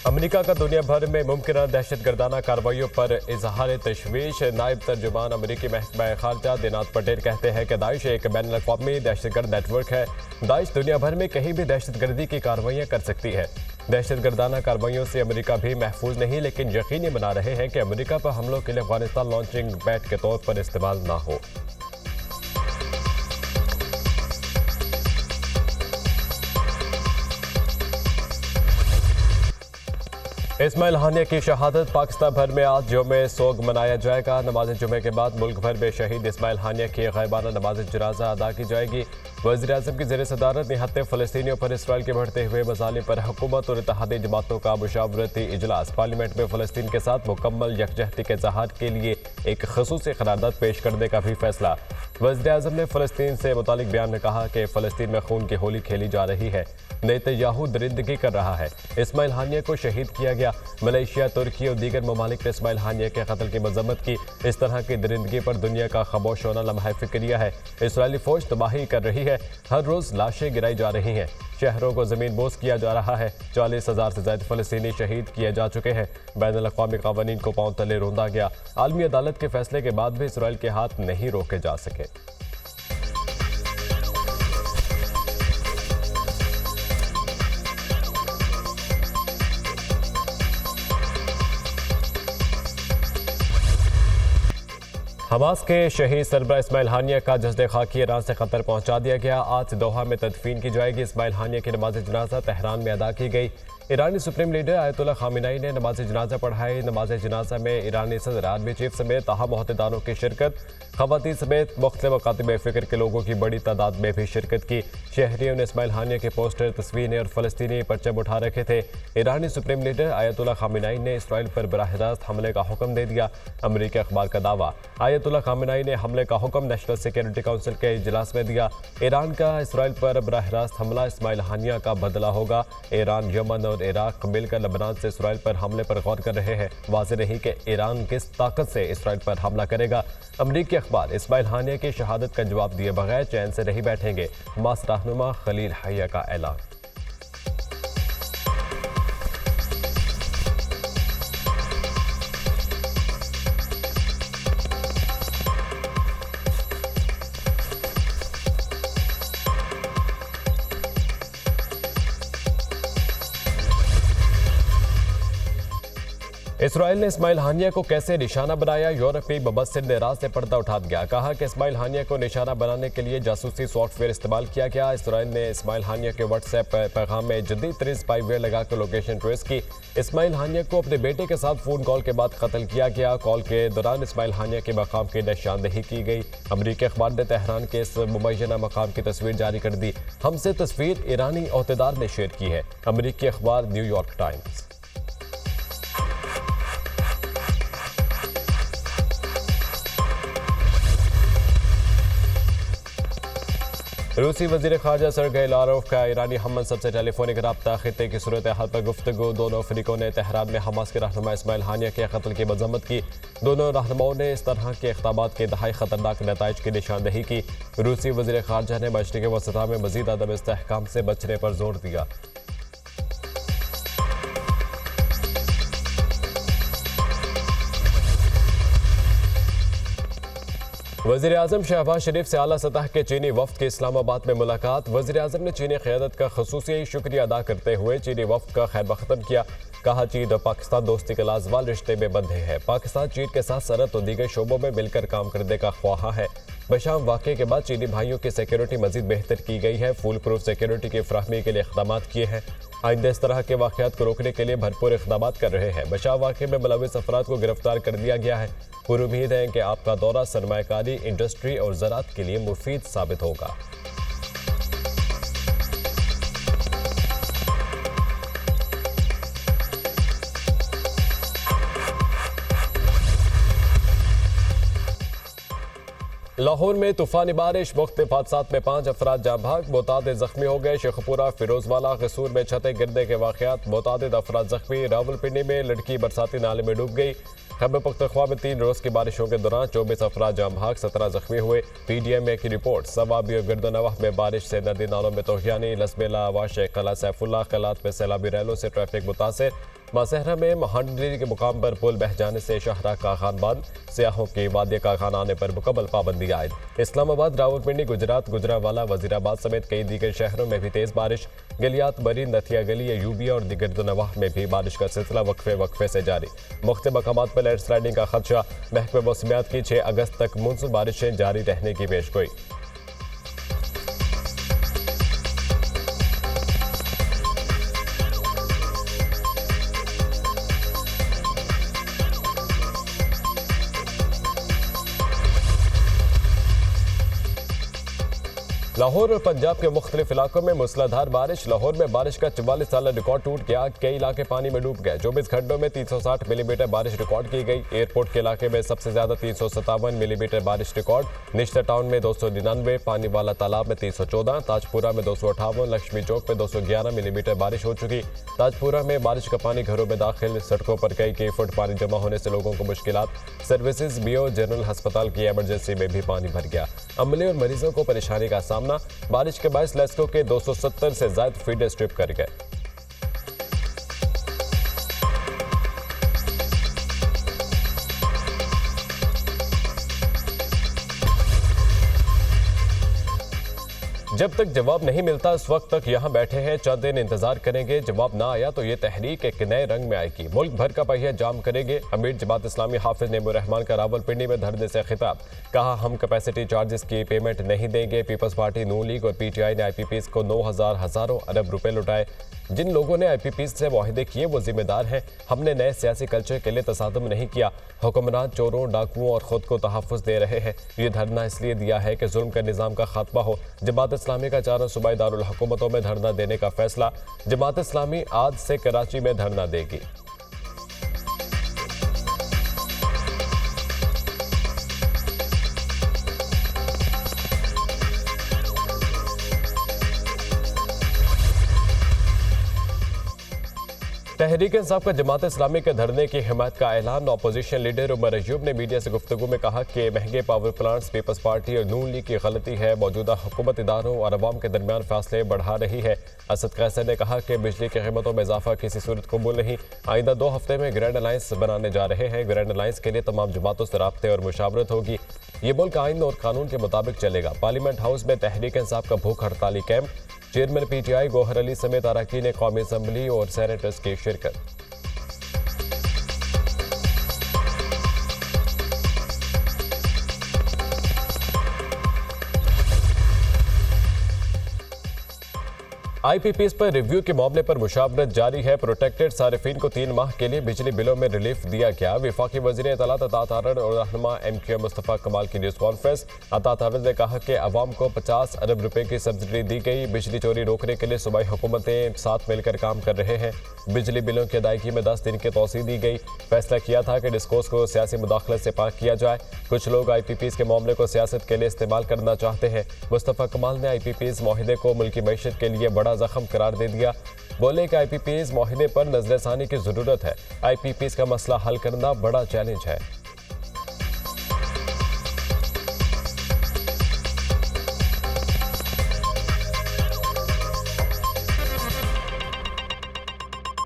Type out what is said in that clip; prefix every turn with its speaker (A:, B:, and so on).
A: America का दुनिया भर में मुमकिन दहशतगर्दाना कार्रवाइयों पर इजहार तशवीश। नायब तर्जुमान अमेरिकी महकमा खारजा दिनात पटेल कहते हैं कि दाइश एक बैन अवी दहशतगर्द नेटवर्क है। दाइश दुनिया भर में कहीं भी दहशतगर्दी की कार्रवाइयाँ कर सकती है। दहशतगर्दाना कार्रवाइयों से अमेरिका भी महफूज नहीं, लेकिन यकीनी बना रहे हैं कि अमेरिका पर हमलों के लिए अफगानिस्तान लॉन्चिंग पैड के तौर पर इस्तेमाल ना हो। इस्माइल हानिया की शहादत। पाकिस्तान भर में आज यौम सोग मनाया जाएगा। नमाज जुमे के बाद मुल्क भर में शहीद इस्माइल हानिया की गायबाना नमाज जनाजा अदा की जाएगी। वज़ीर-ए-आज़म की ज़ेर सदारत निहत्ते फ़लस्तीनियों पर इसराइल के बढ़ते हुए मज़ालिम पर हुकूमत और इत्तेहादी जमातों का मुशावरती इजलास। पार्लियामेंट में फ़लस्तीन के साथ मुकम्मल यकजहती के इज़हार के लिए एक ख़ुसूसी क़रारदाद पेश करने का भी फैसला। वज़ीर-ए-आज़म ने फ़लस्तीन से मुतालिक बयान में कहा कि फ़लस्तीन में खून की होली खेली जा रही है, नेतन्याहू दरिंदगी कर रहा है। इस्माइल हानिया को शहीद किया गया। मलेशिया, तुर्की और दीगर ममालिक ने इस्माइल हानिया के कत्ल की मजम्मत की। इस तरह की दरिंदगी पर दुनिया का खामोश होना लम्हा फिक्रिया है। इसराइली फौज तबाही कर रही है। हर रोज़ लाशें गिराई जा रही हैं। शहरों को ज़मीन बोस किया जा रहा है। 40,000 से ज़्यादा फ़लस्तीनी शहीद किए जा चुके हैं। बैनुल अक़वामी क़वानीन को पांव तले रौंदा गया। आलमी अदालत के फैसले के बाद भी इसराइल के हाथ नहीं रोके जा सके। हमास के शहीद सरबराह इस्माइल हानिया का जस्द खाकी ईरान से कतर पहुंचा दिया गया। आज दोहा में तदफीन की जाएगी। इस्माइल हानिया की नमाज जनाजा तेहरान में अदा की गई। ईरानी सुप्रीम लीडर आयतुल्लाह खामेनी ने नमाज जनाजा पढ़ाई। नमाज जनाजा में ईरानी सदर, आर्मी चीफ समेत तमाम ओहदेदारों की शिरकत। ख़वातीन समेत मुख्तलिफ मकातिब फ़िक्र के लोगों की बड़ी तादाद में भी शिरकत की। शहरियों ने इस्माइल हानिया के पोस्टर, तस्वीरें और फ़लस्तीनी परचम उठा रखे थे। ईरानी सुप्रीम लीडर आयतुल्लाह खामेनी ने इसराइल पर बराह रास्त हमले का हुक्म दे दिया। अमरीकी अखबार का दावा, आयतुल्लाह खामेनी ने हमले का हुक्म नेशनल सिक्योरिटी काउंसिल के इजलास में दिया। ईरान का इसराइल पर बराह रास्त हमला इस्माइल हानिया का बदला होगा। ईरान, यमन और इराक मिलकर लबनान से इसराइल पर हमले पर गौर कर रहे हैं। वाज़ेह नहीं कि ईरान किस ताकत से इसराइल पर हमला करेगा। अमरीकी अखबार, इस्माइल हानिया की शहादत का जवाब दिए बगैर चैन से नहीं बैठेंगे। हमास रहनुमा खलील हैया का ऐलान। इसराइल ने इस्माइल हानिया को कैसे निशाना बनाया? यूरोपीय मुबस्सिर ने राज से पर्दा उठा दिया। कहा कि इस्माइल हानिया को निशाना बनाने के लिए जासूसी सॉफ्टवेयर इस्तेमाल किया गया। इसराइल ने इस्माइल हानिया के व्हाट्सएप पैगाम में जदीद तरीन स्पाईवेयर लगाकर लोकेशन ट्रेस की। इस्माइल हानिया को अपने बेटे के साथ फोन कॉल के बाद कत्ल किया गया। कॉल के दौरान इस्माइल हानिया के मकाम की निशानदेही की गई। अमरीकी अखबार ने तेहरान के इस मुबैना मकाम की तस्वीर जारी कर दी। हमसे तस्वीर ईरानी ओहदेदार ने शेयर की है। अमरीकी अखबार न्यूयॉर्क टाइम्स। रूसी वज़ीर ख़ारजा सर्गेई लारोव का ईरानी हम मनसब से टेलीफोनिक रब्ता, खित्ते की सूरत हाल पर गुफ्तगू। दोनों फरीकों ने तेहरान में हमास के रहनुमा इस्माइल हानिया के कत्ल की मजम्मत की। दोनों रहनुमाओं ने इस तरह के इक़दामात के इंतहाई ख़तरनाक नताइज की निशानदेही की। रूसी वज़ीर ख़ारजा ने मशरिक़ वसता में मज़ीद अदम इस्तेहकाम से बचने पर जोर दिया। वज़ीर-ए-आज़म शहबाज शरीफ से आला सतह के चीनी वफ़द की इस्लामाबाद में मुलाकात। वज़ीर-ए-आज़म ने चीनी क़यादत का ख़ुसूसी शुक्रिया अदा करते हुए चीनी वफ़द का खैर मक़दम किया। कहा, चीन और पाकिस्तान दोस्ती के लाज़वाल रिश्ते में बंधे हैं। पाकिस्तान चीन के साथ सरहद और दीगर शोबों में मिलकर काम करने का ख्वाहा है। बशाम वाक़े के बाद चीनी भाइयों की सिक्योरिटी मज़ीद बेहतर की गई है। फुल प्रूफ सिक्योरिटी की फराहमी के लिए इक़दाम किए हैं। आइंदा इस तरह के वाक़यात को रोकने के लिए भरपूर इक़दाम कर रहे हैं। बशाम वाक़े में मुलविस अफराद को गिरफ्तार कर दिया गया है। पूरी उम्मीद है कि आपका दौरा सरमायाकारी, इंडस्ट्री और ज़राअत के लिए मुफीद साबित होगा। लाहौर में तूफानी बारिश, मुख्तलिफ हादसात में 5 अफराद जाँ भाग, मुतादिद जख्मी हो गए। शेखपुरा, फिरोजवाला, गसूर में छतें गिरने के वाक़यात, मुतादिद अफराद जख्मी। रावलपिंडी में लड़की बरसाती नाले में डूब गई। खैबर पख्तूनख्वा में 3 रोज़ की बारिशों के दौरान 24 अफराद जाँ भाग, 17 जख्मी हुए। PDMA की रिपोर्ट। सवाबी और गिरदनवाह में बारिश से नदी नालों में तोहियानी, लसबेला, वाशे, कला सैफुल्ला, कलात में सैलाबी रैलों से ट्रैफिक मुतासर। मासहरा में महांडरी के मुकाम पर पुल बह जाने से शाहरा काखान बंद, सियाहों के वादिया काखान आने पर मुकम्मल पाबंदी आयद। इस्लामाबाद, रावलपिंडी, गुजरात, गुजरावाला, वजीराबाद समेत कई दीगर शहरों में भी तेज बारिश। गलियात, बरी, नथिया गली, यूबिया और दिगर नवाह में भी बारिश का सिलसिला वक्फे से जारी। मुख्तलिफ मकामात पर लैंडस्लाइडिंग का खदशा। महकमे मौसमियात की 6 अगस्त तक मानसून बारिशें जारी रहने की पेशगोई। लाहौर और पंजाब के मुख्तलिफ इलाकों में मूसलाधार बारिश। लाहौर में बारिश का 44 साल रिकॉर्ड टूट गया, कई इलाके पानी में डूब गए। 24 घंटों में 360 मिलीमीटर बारिश रिकॉर्ड की गई। एयरपोर्ट के इलाके में सबसे ज्यादा 357 मिलीमीटर बारिश रिकॉर्ड। निश्तर टाउन में 299, पानी वाला तालाब में 314, ताजपुरा में 258, लक्ष्मी चौक में 211 मिलीमीटर बारिश हो चुकी। ताजपुरा में बारिश का पानी घरों में दाखिल, सड़कों पर कई फुट पानी जमा होने से लोगों को मुश्किलात। सर्विसेज बीओ जनरल अस्पताल की इमरजेंसी में भी पानी भर गया। अमले और मरीजों को परेशानी का सामना। बारिश के बायस लेस्को के 270 से ज्यादा फीडर स्ट्रिप कर गए। जब तक जवाब नहीं मिलता उस वक्त तक यहां बैठे हैं, चंद दिन इंतजार करेंगे। जवाब ना आया तो ये तहरीक एक नए रंग में आएगी। मुल्क भर का पहिया जाम करेंगे। अमीर जमात इस्लामी हाफिज नेमो रहमान का रावलपिंडी में धरने से खिताब। कहा, हम कैपेसिटी चार्जेस की पेमेंट नहीं देंगे। पीपल्स पार्टी, नून लीग और पीटीआई ने आईपीपीज को 9,000 हजारों अरब रुपए लुटाए। जिन लोगों ने आईपीपीज से मुआहदे किए वो जिम्मेदार हैं। हमने नए सियासी कल्चर के लिए तसादुम नहीं किया। हुक्मरान चोरों, डाकुओं और खुद को तहफ़्फ़ुज़ दे रहे हैं। ये धरना इसलिए दिया है कि जुल्म का निज़ाम का खात्मा हो। जमात इस्लामी का 4 सूबाई दारुल हुकूमतों में धरना देने का फैसला। जमात इस्लामी आज से कराची में धरना देगी। तहरीक इंसाफ का जमात इस्लामी के धरने की हिमायत का ऐलान। अपोजिशन लीडर उमर अयूब ने मीडिया से गुफ्तगू में कहा कि महंगे पावर प्लांट्स पीपल्स पार्टी और नून लीग की गलती है। मौजूदा हुकूमत इदारों और अवाम के दरमियान फासले बढ़ा रही है। असद कैसर ने कहा कि बिजली की कीमतों में इजाफा किसी सूरत कबूल नहीं। आइंदा 2 हफ्ते में ग्रैंड अलायंस बनाने जा रहे हैं। ग्रैंड अलायंस के लिए तमाम जमातों से राब्ते और मुशावरत होगी। ये मुल्क आइन और कानून के मुताबिक चलेगा। पार्लियामेंट हाउस में तहरीक इंसाफ का भूख हड़ताली camp. Chairman PTI Gauhar Ali समेत अरकान कौमी असम्बली और सेनेटर्स की शिरकत। आईपीपीज पर रिव्यू के मामले पर मुशावरत जारी है। प्रोटेक्टेड सारिफीन को 3 माह के लिए बिजली बिलों में रिलीफ दिया गया। वफाकी वज़ीर इत्तलात अता तारड़ और रहनुमा एमक्यू मुस्तफ़ा कमाल की न्यूज़ कॉन्फ्रेंस। अता तारड़ ने कहा कि अवाम को 50 अरब रुपए की सब्सिडी दी गई। बिजली चोरी रोकने के लिए सूबाई हुकूमतें साथ मिलकर काम कर रहे हैं। बिजली बिलों की अदायगी में 10 दिन की तोसी दी गई। फैसला किया था कि डिस्कोस को सियासी मुदाखलत से पाक किया जाए। कुछ लोग आईपीपीज के मामले को सियासत के लिए इस्तेमाल करना चाहते हैं। मुस्तफ़ा कमाल ने आईपीपीज मुआहदे को मुल्की मईशत के लिए बड़ा जख्म करार दे दिया। बोले कि आईपीपीज मुआहदे पर नजरसानी की जरूरत है। आईपीपीज का मसला हल करना बड़ा चैलेंज है।